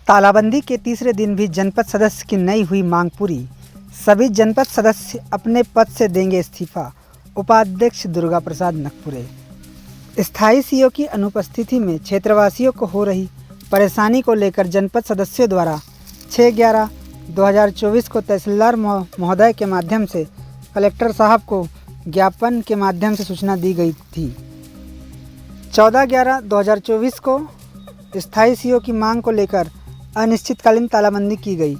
तालाबंदी के तीसरे दिन भी जनपद सदस्य की नहीं हुई मांग पूरी। सभी जनपद सदस्य अपने पद से देंगे इस्तीफा। उपाध्यक्ष दुर्गा प्रसाद नकपुरे। स्थायी सीओ की अनुपस्थिति में क्षेत्रवासियों को हो रही परेशानी को लेकर जनपद सदस्यों द्वारा 6/11/2024 को तहसीलदार महोदय के माध्यम से कलेक्टर साहब को ज्ञापन के माध्यम से सूचना दी गई थी। 14/11/2024 को स्थायी सीओ की मांग को लेकर अनिश्चितकालीन तालाबंदी की गई।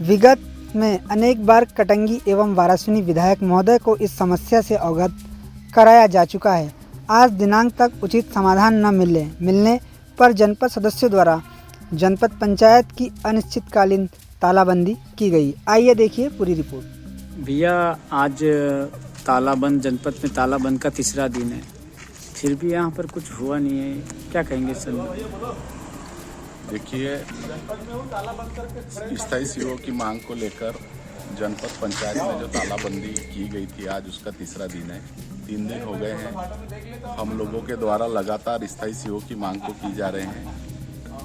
विगत में अनेक बार कटंगी एवं वारासिनी विधायक महोदय को इस समस्या से अवगत कराया जा चुका है। आज दिनांक तक उचित समाधान न मिलने पर जनपद सदस्यों द्वारा जनपद पंचायत की अनिश्चितकालीन तालाबंदी की गई। आइए देखिए पूरी रिपोर्ट। भैया, आज तालाबंद जनपद में तालाबंद का तीसरा दिन है, फिर भी यहाँ पर कुछ हुआ नहीं है, क्या कहेंगे सर? देखिए, स्थायी सीओ की मांग को लेकर जनपद पंचायत में जो तालाबंदी की गई थी, आज उसका तीसरा दिन है। 3 दिन हो गए हैं। हम लोगों के द्वारा लगातार स्थायी सीओ की मांग को की जा रहे हैं।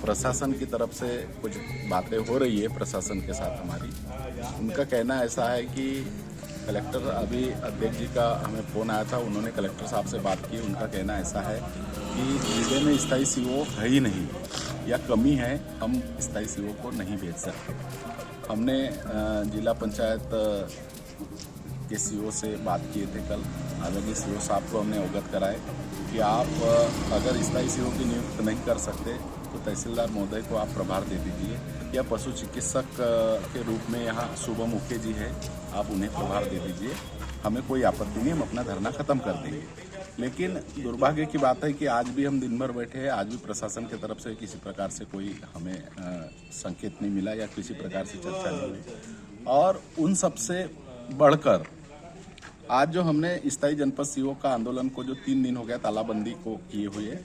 प्रशासन की तरफ से कुछ बातें हो रही है प्रशासन के साथ हमारी। उनका कहना ऐसा है कि कलेक्टर, अभी अध्यक्ष जी का हमें फ़ोन आया था, उन्होंने कलेक्टर साहब से बात की। उनका कहना ऐसा है कि जिले में स्थायी सीओ है ही नहीं या कमी है, हम स्थायी सीओ को नहीं भेज सकते। हमने जिला पंचायत के सीओ से बात किए थे कल। आदरणीय सीओ साहब को हमने अवगत कराए कि आप अगर स्थायी सीओ की नियुक्त नहीं कर सकते तो तहसीलदार महोदय को आप प्रभार दे दीजिए, या पशु चिकित्सक के रूप में यहाँ शुभम उके जी है, आप उन्हें प्रभार दे दीजिए। हमें कोई आपत्ति नहीं, हम अपना धरना खत्म कर देंगे। लेकिन दुर्भाग्य की बात है कि आज भी हम दिन भर बैठे हैं, आज भी प्रशासन की तरफ से किसी प्रकार से कोई हमें संकेत नहीं मिला या किसी प्रकार से चर्चा नहीं हुई। और उन सब से बढ़कर आज जो हमने स्थायी जनपद सीओ का आंदोलन को जो 3 दिन हो गया तालाबंदी को किए हुए,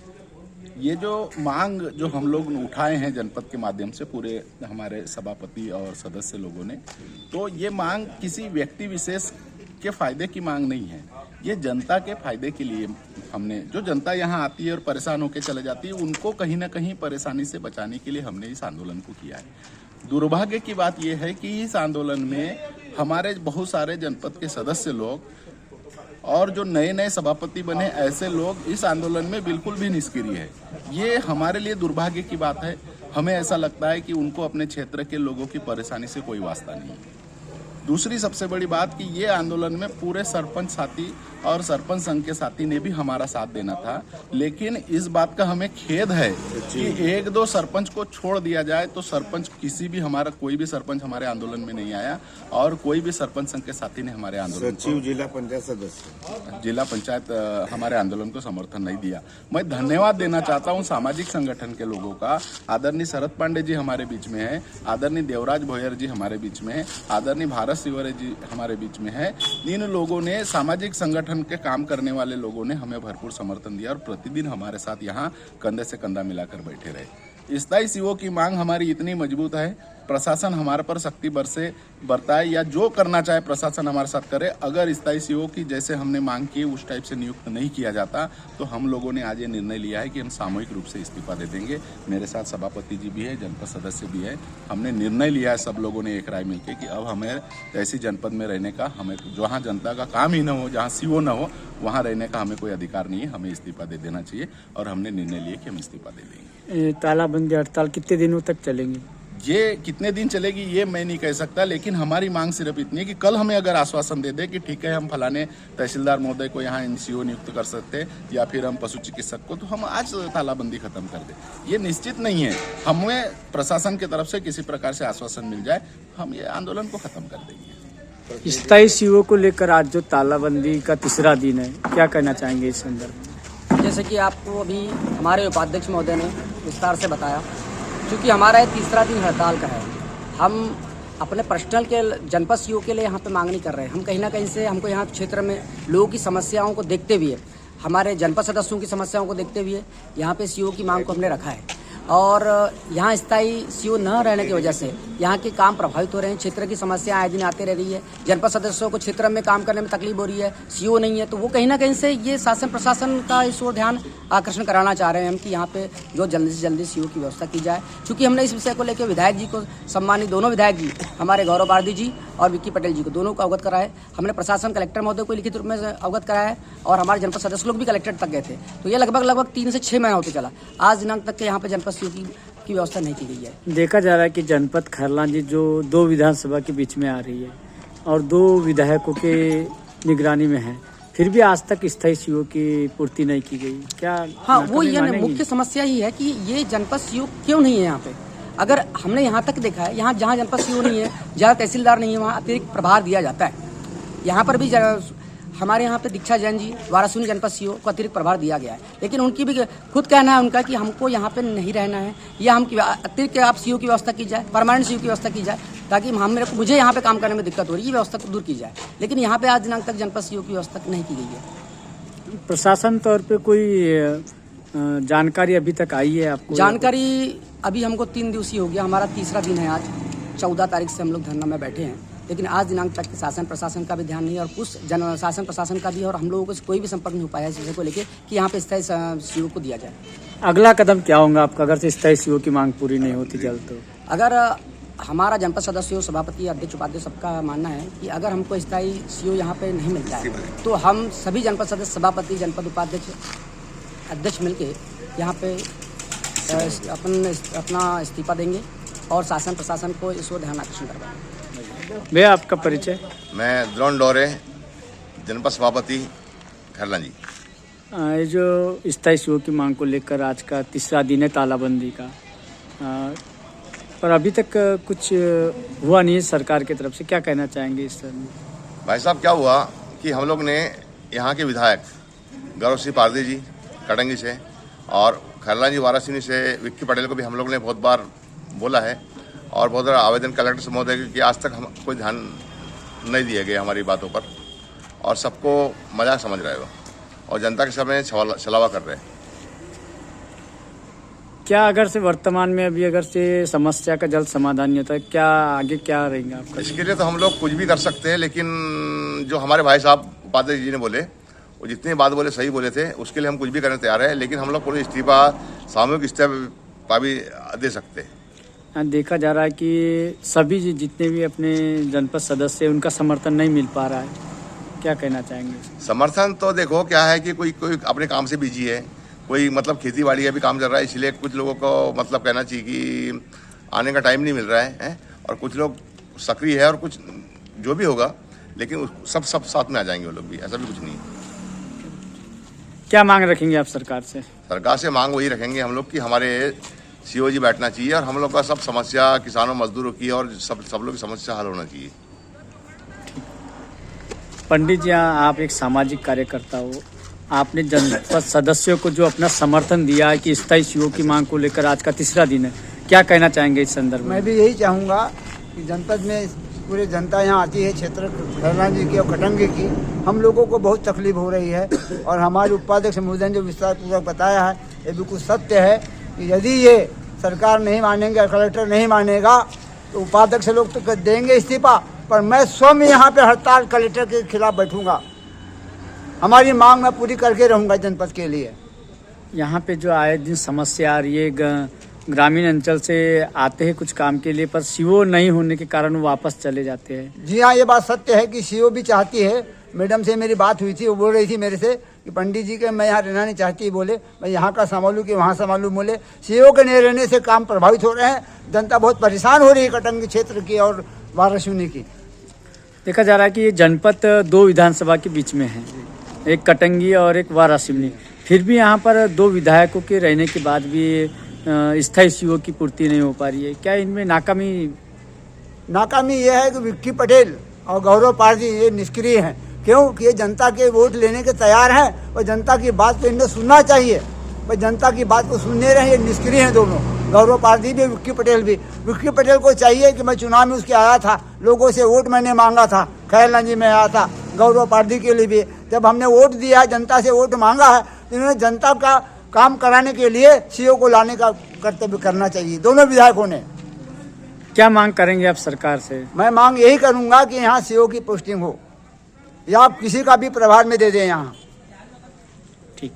ये जो मांग जो हम लोग उठाए हैं जनपद के माध्यम से, पूरे हमारे सभापति और सदस्य लोगों ने, तो ये मांग किसी व्यक्ति विशेष के फायदे की मांग नहीं है। ये जनता के फायदे के लिए हमने, जो जनता यहाँ आती है और परेशान होकर चले जाती है, उनको कहीं ना कहीं परेशानी से बचाने के लिए हमने इस आंदोलन को किया है। दुर्भाग्य की बात यह है कि इस आंदोलन में हमारे बहुत सारे जनपद के सदस्य लोग और जो नए नए सभापति बने, ऐसे लोग इस आंदोलन में बिल्कुल भी निष्क्रिय है। ये हमारे लिए दुर्भाग्य की बात है। हमें ऐसा लगता है कि उनको अपने क्षेत्र के लोगों की परेशानी से कोई वास्ता नहीं है। दूसरी सबसे बड़ी बात कि ये आंदोलन में पूरे सरपंच साथी और सरपंच संघ के साथी ने भी हमारा साथ देना था, लेकिन इस बात का हमें खेद है कि 1-2 सरपंच को छोड़ दिया जाए तो सरपंच किसी भी, हमारा कोई भी सरपंच हमारे आंदोलन में नहीं आया और कोई भी सरपंच संघ के साथी ने हमारे आंदोलन सचिव जिला पंचायत सदस्य जिला पंचायत हमारे आंदोलन को समर्थन नहीं दिया। मैं धन्यवाद देना चाहता हूं सामाजिक संगठन के लोगों का। आदरणीय शरद पांडे जी हमारे बीच में है, आदरणीय देवराज भोयर जी हमारे बीच में है, आदरणीय भारत शिवरे जी हमारे बीच में है। इन लोगों ने, सामाजिक संगठन के काम करने वाले लोगों ने हमें भरपूर समर्थन दिया और प्रतिदिन हमारे साथ यहाँ कंधे से कंधा मिलाकर बैठे रहे। स्थायी सीओ की मांग हमारी इतनी मजबूत है, प्रशासन हमारे पर सख्ती बरताए या जो करना चाहे प्रशासन हमारे साथ करे। अगर स्थायी सीओ की जैसे हमने मांग की उस टाइप से नियुक्त नहीं किया जाता तो हम लोगों ने आज ये निर्णय लिया है कि हम सामूहिक रूप से इस्तीफा दे देंगे। मेरे साथ सभापति जी भी है, जनपद सदस्य भी है। हमने निर्णय लिया है सब लोगों ने एक राय मिलकर कि अब हमें ऐसी जनपद में रहने का, हमें जहाँ जनता का काम ही न हो, जहाँ सीओ न हो, वहाँ रहने का हमें कोई अधिकार नहीं है। हमें इस्तीफा दे देना चाहिए और हमने निर्णय लिया कि हम इस्तीफा दे देंगे। तालाबंदी हड़ताल कितने दिनों तक चलेंगी? ये कितने दिन चलेगी ये मैं नहीं कह सकता, लेकिन हमारी मांग सिर्फ इतनी है कि कल हमें अगर आश्वासन दे दे कि ठीक है हम फलाने तहसीलदार महोदय को यहाँ एनसीओ नियुक्त कर सकते हैं या फिर हम पशु चिकित्सक को, तो हम आज तालाबंदी खत्म कर दें। ये निश्चित नहीं है। हमें प्रशासन की तरफ से किसी प्रकार से आश्वासन मिल जाए, हम ये आंदोलन को खत्म कर देंगे। स्थायी सीओ को लेकर आज जो तालाबंदी का तीसरा दिन है, क्या कहना चाहेंगे इस संदर्भ? जैसे कि आपको अभी हमारे उपाध्यक्ष महोदय ने विस्तार से बताया, क्योंकि हमारा ये तीसरा दिन हड़ताल का है। हम अपने पर्सनल के जनपद सीओ के लिए यहाँ पे मांग नहीं कर रहे हैं। हम कहीं ना कहीं से, हमको यहाँ क्षेत्र में लोगों की समस्याओं को देखते हुए, हमारे जनपद सदस्यों की समस्याओं को देखते हुए यहाँ पे सीओ की मांग को हमने रखा है। और यहाँ स्थायी सीओ न रहने की वजह से यहाँ के काम प्रभावित हो रहे हैं। क्षेत्र की समस्या आए दिन आते रह रही है। जनपद सदस्यों को क्षेत्र में काम करने में तकलीफ हो रही है, सीओ नहीं है, तो वो कहीं ना कहीं से ये शासन प्रशासन का इस ओर ध्यान आकर्षण कराना चाह रहे हैं हम कि यहाँ पे जो जल्दी से जल्दी सीओ की व्यवस्था की जाए। क्योंकि हमने इस विषय को लेकर विधायक जी को, सम्मानित दोनों विधायक जी हमारे गौरव पारदी जी और विक्की पटेल जी को, दोनों को अवगत कराया है। हमने प्रशासन कलेक्टर महोदय को लिखित रूप में अवगत कराया है और हमारे जनपद सदस्य लोग भी कलेक्टर तक गए थे। तो ये लगभग 3 से 6 महीना होते चला, आज दिनांक तक के यहाँ पे जनपद सीओ की व्यवस्था नहीं की गई है। देखा जा रहा है कि जनपद खैरलांजी जो 2 विधानसभा के बीच में आ रही है और 2 विधायकों के निगरानी में है, फिर भी आज तक स्थायी सीओ की पूर्ति नहीं की गई। क्या हाँ, वो नाकामी ये मानेंगी? मुख्य समस्या ही है कि ये जनपद सीओ क्यों नहीं है यहाँ पे। अगर हमने यहाँ तक देखा है, यहाँ जहाँ जनपद सीओ नहीं है, जहाँ तहसीलदार नहीं है, वहाँ अतिरिक्त प्रभार दिया जाता है। यहाँ पर भी हमारे यहाँ पे दीक्षा जैन जी वाराणसी जनपद सीओ को अतिरिक्त प्रभार दिया गया है, लेकिन उनकी भी खुद कहना है उनका कि हमको यहाँ पे नहीं रहना है, या हम अतिरिक्त आप सीओ की व्यवस्था की जाए, परमानेंट सीओ की व्यवस्था की जाए, ताकि मुझे यहाँ पे काम करने में दिक्कत हो रही है, ये व्यवस्था को दूर की जाए। लेकिन यहाँ पे आज दिनांक तक जनपद सीओ की व्यवस्था नहीं की गई है। प्रशासन तौर पे कोई जानकारी अभी तक आई है आपको? जानकारी अभी हमको 3 दिवसीय हो गया, हमारा 3रा दिन है आज। 14 तारीख से हम लोग धरना में बैठे हैं, लेकिन आज दिनांक तक शासन प्रशासन का भी ध्यान नहीं है और कुछ शासन प्रशासन का भी, और हम लोगों को कोई भी संपर्क नहीं हो पाया इस विषय को लेकर कि यहाँ पे स्थायी सीओ को दिया जाए। अगला कदम क्या होगा आपका अगर से स्थायी सीओ की मांग पूरी नहीं होती जल्द? तो अगर हमारा जनपद सदस्यों, सभापति, अध्यक्ष, उपाध्यक्ष सबका मानना है कि अगर हमको स्थायी सीओ यहाँ पे नहीं मिलता है तो हम सभी जनपद सदस्य, सभापति, जनपद उपाध्यक्ष, अध्यक्ष मिलके यहाँ पे अपना इस्तीफा देंगे और शासन प्रशासन को इस ओर ध्यान आकर्षण करवाएंगे। भैया आपका परिचय? मैं द्रोण डोरे, जनपद सभापति खैरलांजी। ये जो स्थायी सीओ की मांग को लेकर आज का 3रा दिन है तालाबंदी का, पर अभी तक कुछ हुआ नहीं है सरकार की तरफ से, क्या कहना चाहेंगे इस पर? भाई साहब, क्या हुआ कि हम लोग ने यहाँ के विधायक गौरव सिंह पारदी जी कटंगी से और खैरलांजी वाराणसी से विक्की पटेल को भी हम लोग ने बहुत बार बोला है और बहुत बार आवेदन कलेक्टर महोदय कि आज तक हम कोई ध्यान नहीं दिए गए हमारी बातों पर, और सबको मजाक समझ रहे हो और जनता के सामने छलावा कर रहे हैं। क्या अगर से वर्तमान में अभी अगर से समस्या का जल्द समाधान नहीं होता है, क्या आगे क्या रहेगा आपका? इसके लिए तो हम लोग कुछ भी कर सकते हैं, लेकिन जो हमारे भाई साहब उपाध्याय जी ने बोले, वो जितनी बात बोले सही बोले थे, उसके लिए हम कुछ भी करने तैयार है, लेकिन हम लोग पूरे इस्तीफा, सामूहिक इस्तीफा भी दे सकते हैं। देखा जा रहा है कि सभी जितने भी अपने जनपद सदस्य उनका समर्थन नहीं मिल पा रहा है, क्या कहना चाहेंगे? समर्थन तो देखो क्या है कि कोई अपने काम से बिजी है, कोई मतलब खेती बाड़ी का भी काम चल रहा है, इसलिए कुछ लोगों को मतलब कहना चाहिए कि आने का टाइम नहीं मिल रहा है, और कुछ लोग सक्रिय है और कुछ जो भी होगा, लेकिन सब साथ में आ जाएंगे वो लोग भी, ऐसा भी कुछ नहीं है। क्या मांग रखेंगे आप सरकार से? सरकार से मांग वही रखेंगे हम लोग कि हमारे सीओ जी बैठना चाहिए और हम लोग का सब समस्या किसानों मजदूरों की और सब लोग की समस्या हल होना चाहिए। पंडित जी, आप एक सामाजिक कार्यकर्ता हो, आपने जनपद सदस्यों को जो अपना समर्थन दिया है कि स्थायी सीओ की मांग को लेकर आज का 3रा दिन है, क्या कहना चाहेंगे इस संदर्भ में? मैं भी यही चाहूँगा कि जनपद में पूरी जनता यहाँ आती है, क्षेत्र खैरलांजी की और कटंगी की, हम लोगों को बहुत तकलीफ हो रही है, और हमारे उपाध्यक्ष महोदय ने जो विस्तार पूर्वक बताया है ये बिल्कुल सत्य है कि यदि ये सरकार नहीं मानेंगे, कलेक्टर नहीं मानेगा, तो उपाध्यक्ष लोग तो देंगे इस्तीफा, पर मैं स्वयं यहाँ पे हड़ताल कलेक्टर के खिलाफ बैठूंगा। हमारी मांग मैं पूरी करके रहूँगा जनपद के लिए। यहाँ पे जो आए दिन समस्या आ रही है, ग्रामीण अंचल से आते हैं कुछ काम के लिए, पर सीओ नहीं होने के कारण वो वापस चले जाते हैं। जी हाँ, ये बात सत्य है कि सीओ भी चाहती है। मैडम से मेरी बात हुई थी, वो बोल रही थी मेरे से कि पंडित जी के मैं यहाँ रहना नहीं चाहती, बोले मैं यहाँ का संभालूँ कि वहाँ संभालूँ। बोले सीओ के नहीं रहने से काम प्रभावित हो रहे हैं, जनता बहुत परेशान हो रही है कटंगी क्षेत्र की और वाराणसी की। देखा जा रहा है कि ये जनपद 2 विधानसभा के बीच में है, एक कटंगी और एक वाराणसी, फिर भी यहाँ पर 2 विधायकों के रहने के बाद भी स्थायी सीओ की पूर्ति नहीं हो पा रही है। क्या इनमें नाकामी ये है कि विक्की पटेल और गौरव पारदी ये निष्क्रिय हैं। क्यों कि ये जनता के वोट लेने के तैयार हैं और जनता की बात को इन्हें सुनना चाहिए, पर जनता की बात को सुनने रहे, ये निष्क्रिय हैं दोनों, गौरव पारदी भी, विक्की पटेल भी। विक्की पटेल को चाहिए कि मैं चुनाव में उसके आया था, लोगों से वोट मैंने मांगा था, खैरलांजी में आया था, गौरव पारदी के लिए भी जब हमने वोट दिया है, जनता से वोट मांगा है, तो इन्होंने जनता का काम कराने के लिए सीओ को लाने का कर्तव्य करना चाहिए दोनों विधायकों ने। क्या मांग करेंगे आप सरकार से? मैं मांग यही करूंगा कि यहाँ सीओ की पोस्टिंग हो या आप किसी का भी प्रभार में दे दें यहाँ। ठीक।